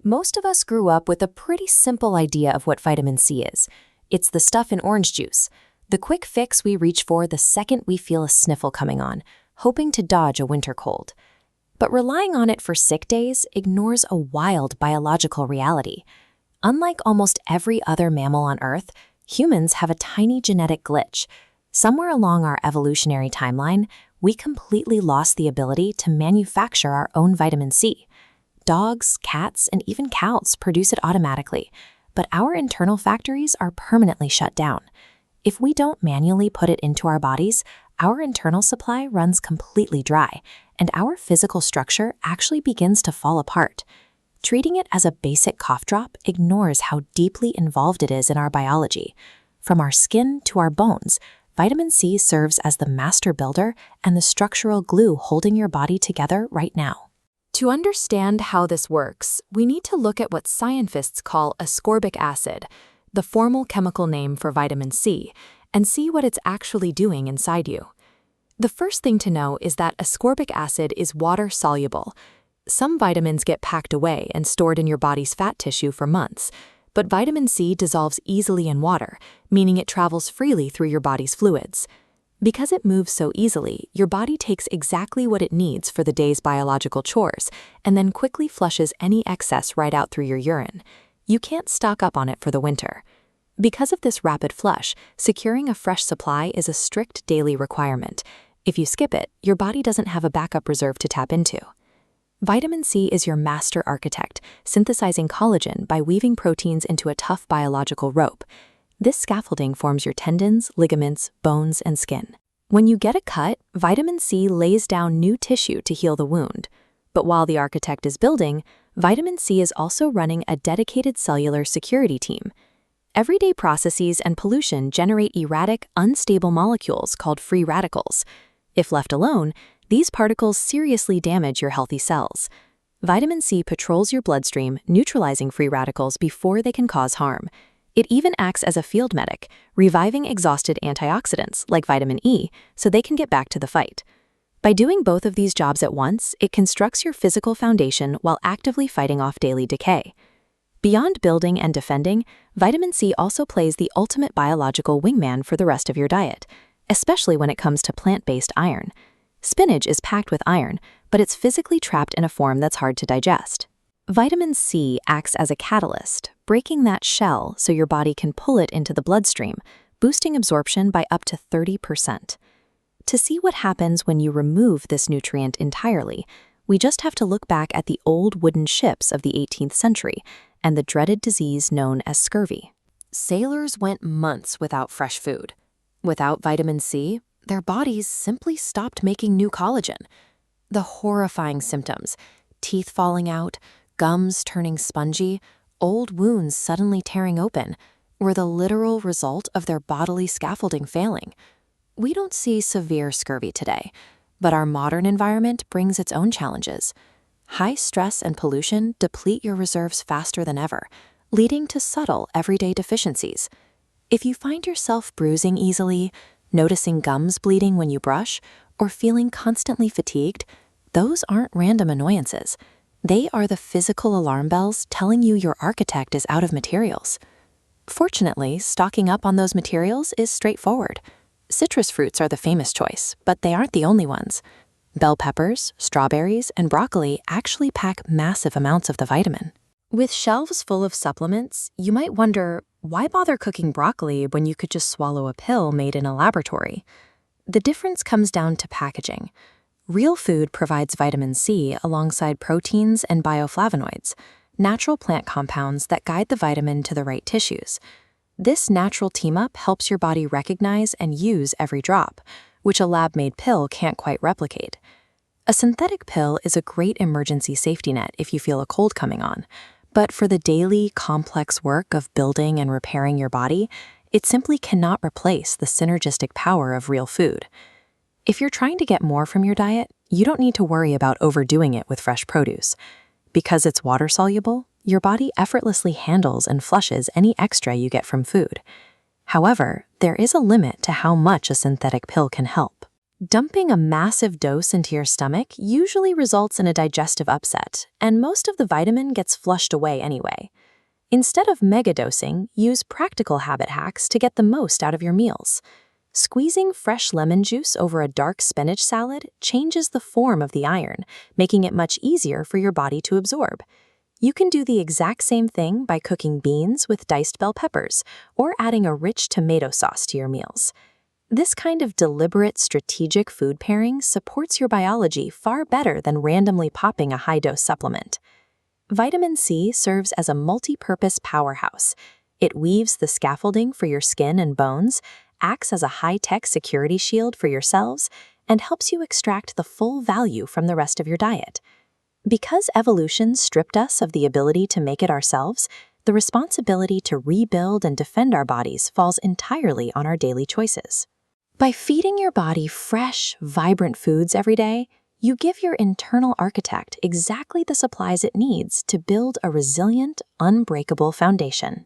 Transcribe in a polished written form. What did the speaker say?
Most of us grew up with a pretty simple idea of what vitamin C is. It's the stuff in orange juice, the quick fix we reach for the second we feel a sniffle coming on, hoping to dodge a winter cold. But relying on it for sick days ignores a wild biological reality. Unlike almost every other mammal on Earth, humans have a tiny genetic glitch. Somewhere along our evolutionary timeline, we completely lost the ability to manufacture our own vitamin C. Dogs, cats, and even cows produce it automatically, but our internal factories are permanently shut down. If we don't manually put it into our bodies, our internal supply runs completely dry, and our physical structure actually begins to fall apart. Treating it as a basic cough drop ignores how deeply involved it is in our biology. From our skin to our bones, vitamin C serves as the master builder and the structural glue holding your body together right now. To understand how this works, we need to look at what scientists call ascorbic acid, the formal chemical name for vitamin C, and see what it's actually doing inside you. The first thing to know is that ascorbic acid is water-soluble. Some vitamins get packed away and stored in your body's fat tissue for months, but vitamin C dissolves easily in water, meaning it travels freely through your body's fluids. Because it moves so easily, your body takes exactly what it needs for the day's biological chores and then quickly flushes any excess right out through your urine. You can't stock up on it for the winter. Because of this rapid flush, securing a fresh supply is a strict daily requirement. If you skip it, your body doesn't have a backup reserve to tap into. Vitamin C is your master architect, synthesizing collagen by weaving proteins into a tough biological rope. This scaffolding forms your tendons, ligaments, bones, and skin. When you get a cut, vitamin C lays down new tissue to heal the wound. But while the architect is building, vitamin C is also running a dedicated cellular security team. Everyday processes and pollution generate erratic, unstable molecules called free radicals. If left alone, these particles seriously damage your healthy cells. Vitamin C patrols your bloodstream, neutralizing free radicals before they can cause harm. It even acts as a field medic, reviving exhausted antioxidants like vitamin E so they can get back to the fight. By doing both of these jobs at once, it constructs your physical foundation while actively fighting off daily decay. Beyond building and defending, vitamin C also plays the ultimate biological wingman for the rest of your diet, especially when it comes to plant-based iron. Spinach is packed with iron, but it's physically trapped in a form that's hard to digest. Vitamin C acts as a catalyst, breaking that shell so your body can pull it into the bloodstream, boosting absorption by up to 30%. To see what happens when you remove this nutrient entirely, we just have to look back at the old wooden ships of the 18th century and the dreaded disease known as scurvy. Sailors went months without fresh food. Without vitamin C, their bodies simply stopped making new collagen. The horrifying symptoms, teeth falling out, gums turning spongy, old wounds suddenly tearing open, were the literal result of their bodily scaffolding failing. We don't see severe scurvy today, but our modern environment brings its own challenges. High stress and pollution deplete your reserves faster than ever, leading to subtle everyday deficiencies. If you find yourself bruising easily, noticing gums bleeding when you brush, or feeling constantly fatigued, those aren't random annoyances. They are the physical alarm bells telling you your architect is out of materials. Fortunately, stocking up on those materials is straightforward. Citrus fruits are the famous choice, but they aren't the only ones. Bell peppers, strawberries, and broccoli actually pack massive amounts of the vitamin. With shelves full of supplements, you might wonder, why bother cooking broccoli when you could just swallow a pill made in a laboratory? The difference comes down to packaging. Real food provides vitamin C alongside proteins and bioflavonoids, natural plant compounds that guide the vitamin to the right tissues. This natural team-up helps your body recognize and use every drop, which a lab-made pill can't quite replicate. A synthetic pill is a great emergency safety net if you feel a cold coming on, but for the daily, complex work of building and repairing your body, it simply cannot replace the synergistic power of real food. If you're trying to get more from your diet, you don't need to worry about overdoing it with fresh produce. Because it's water-soluble, your body effortlessly handles and flushes any extra you get from food. However, there is a limit to how much a synthetic pill can help. Dumping a massive dose into your stomach usually results in a digestive upset, and most of the vitamin gets flushed away anyway. Instead of megadosing, use practical habit hacks to get the most out of your meals. Squeezing fresh lemon juice over a dark spinach salad changes the form of the iron, making it much easier for your body to absorb. You can do the exact same thing by cooking beans with diced bell peppers or adding a rich tomato sauce to your meals. This kind of deliberate, strategic food pairing supports your biology far better than randomly popping a high-dose supplement. Vitamin C serves as a multi-purpose powerhouse. It weaves the scaffolding for your skin and bones, acts as a high-tech security shield for your cells, and helps you extract the full value from the rest of your diet. Because evolution stripped us of the ability to make it ourselves, the responsibility to rebuild and defend our bodies falls entirely on our daily choices. By feeding your body fresh, vibrant foods every day, you give your internal architect exactly the supplies it needs to build a resilient, unbreakable foundation.